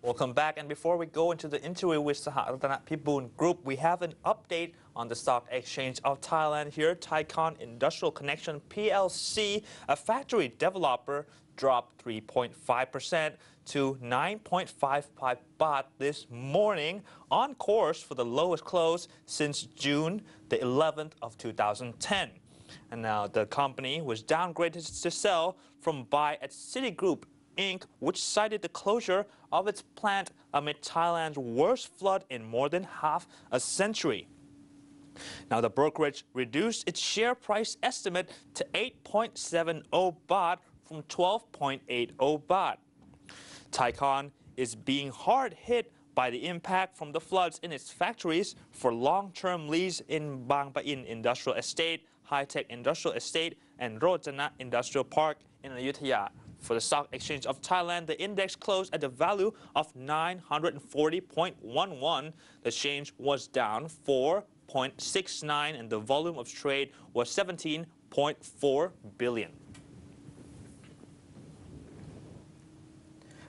Welcome back. And before we go into the interview with Chokwatana Pibun Group, we have an update on the Stock Exchange of Thailand here. Thaicon Industrial Connection PLC, a factory developer, dropped 3.5% to 9.55 baht this morning, on course for the lowest close since June the 11th of 2010. And now the company was downgraded to sell from buy at Citigroup Inc., which cited the closure of its plant amid Thailand's worst flood in more than half a century. Now the brokerage reduced its share price estimate to 8.70 baht from 12.80 baht. Thaicon is being hard hit by the impact from the floods in its factories for long-term lease in Bang Pain Industrial Estate, High-Tech Industrial Estate, and Rojana Industrial Park in Ayutthaya. For the Stock Exchange of Thailand, the index closed at a value of 940.11. The change was down 4.69 and the volume of trade was 17.4 billion.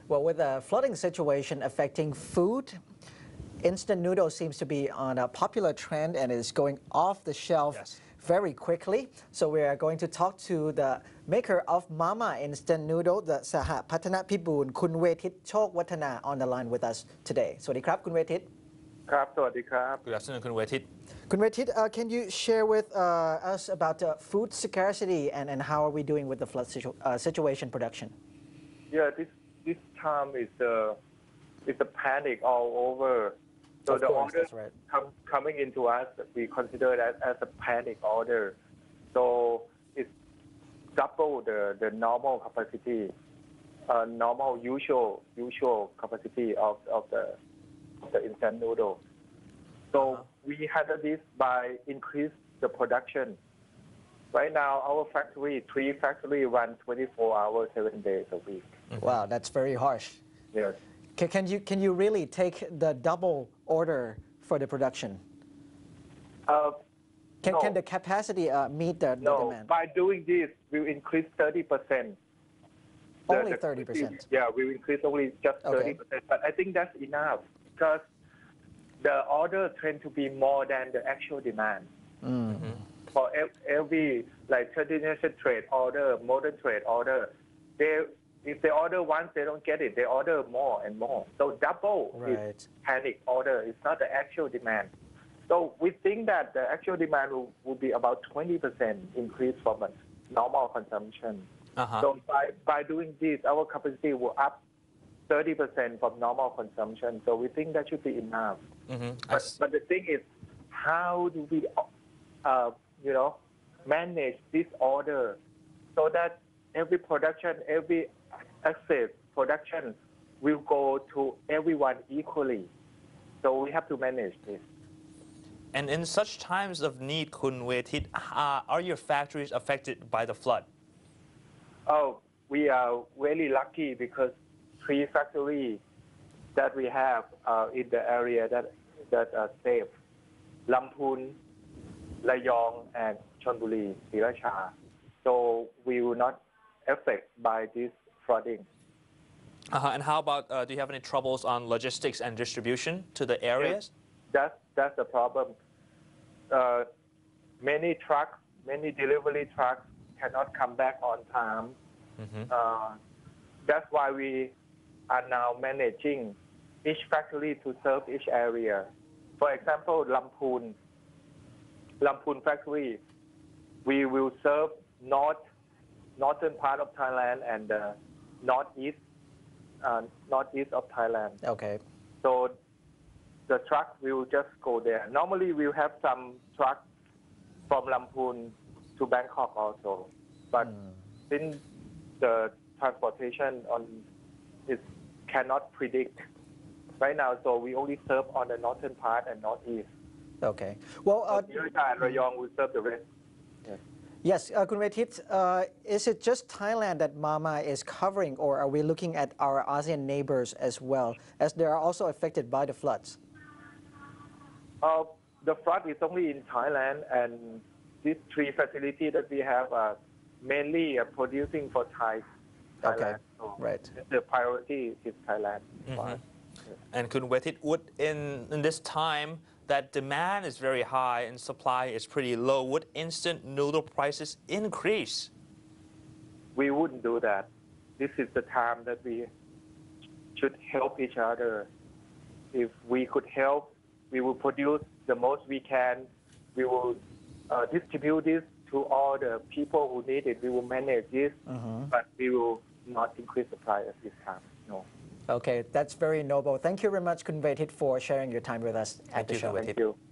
Well, with the flooding situation affecting food, instant noodles seems to be on a popular trend and is going off the shelf very quickly. So we are going to talk to the maker of Mama Instant Noodle, the Chokwatana Pibun, Kun Vathit Chokwatana, on the line with us today. สวัสดีครับ Kun Vathit. ครับ สวัสดีครับ Good afternoon, Kun Vathit. Kun Vathit, can you share with us about food scarcity and how are we doing with the flood situation production? Yeah, this time is a panic all over. So of the course, order right. coming into us, we consider that as a panic order. So it's double the normal capacity, normal usual capacity of the instant noodle. So we handle this by increase the production. Right now, our three factory run 24 hours, 7 days a week. Wow, that's very harsh. Yes. Can you really take the double order for the production? Can the capacity meet the demand? By doing this, we'll increase 30%. Only 30%? Yeah, we'll increase only just 30%. But I think that's enough because the order tend to be more than the actual demand. For every like traditional trade order, modern trade order, if they order once, they don't get it. They order more and more. So double is panic order. It's not the actual demand. So we think that the actual demand will be about 20% increase from a normal consumption. So by doing this, our capacity will up 30% from normal consumption. So we think that should be enough. But the thing is, how do we, manage this order so that every production, every access production will go to everyone equally. So we have to manage this. And in such times of need, Kun Vathit, are your factories affected by the flood? Oh, we are really lucky because 3 factories that we have in the area that are safe: Lamphun, Rayong, and Chonburi, Sriracha. So we will not affected by this flooding. And how about, do you have any troubles on logistics and distribution to the areas? Yes, that's the problem. Many delivery trucks cannot come back on time. That's why we are now managing each factory to serve each area. For example, Lamphun factory, we will serve northern part of Thailand and the northeast of Thailand. Okay. So the truck will just go there. Normally we'll have some trucks from Lamphun to Bangkok also, but since the transportation cannot predict right now, so we only serve on the northern part and northeast. Okay. Well, Sriracha and Rayong will serve the rest. Yes, Kun Vathit, is it just Thailand that Mama is covering, or are we looking at our ASEAN neighbors as well, as they are also affected by the floods? The flood is only in Thailand, and these 3 facilities that we have are mainly producing for Thailand. Okay, So right. the priority is Thailand. And Kun Vathit, would in this time that demand is very high and supply is pretty low, would instant noodle prices increase? We wouldn't do that. This is the time that we should help each other. If we could help, we will produce the most we can. We will distribute this to all the people who need it. We will manage this, but we will not increase the price at this time. No. Okay, that's very noble. Thank you very much, Kun Vathit, for sharing your time with us at the show. Thank you.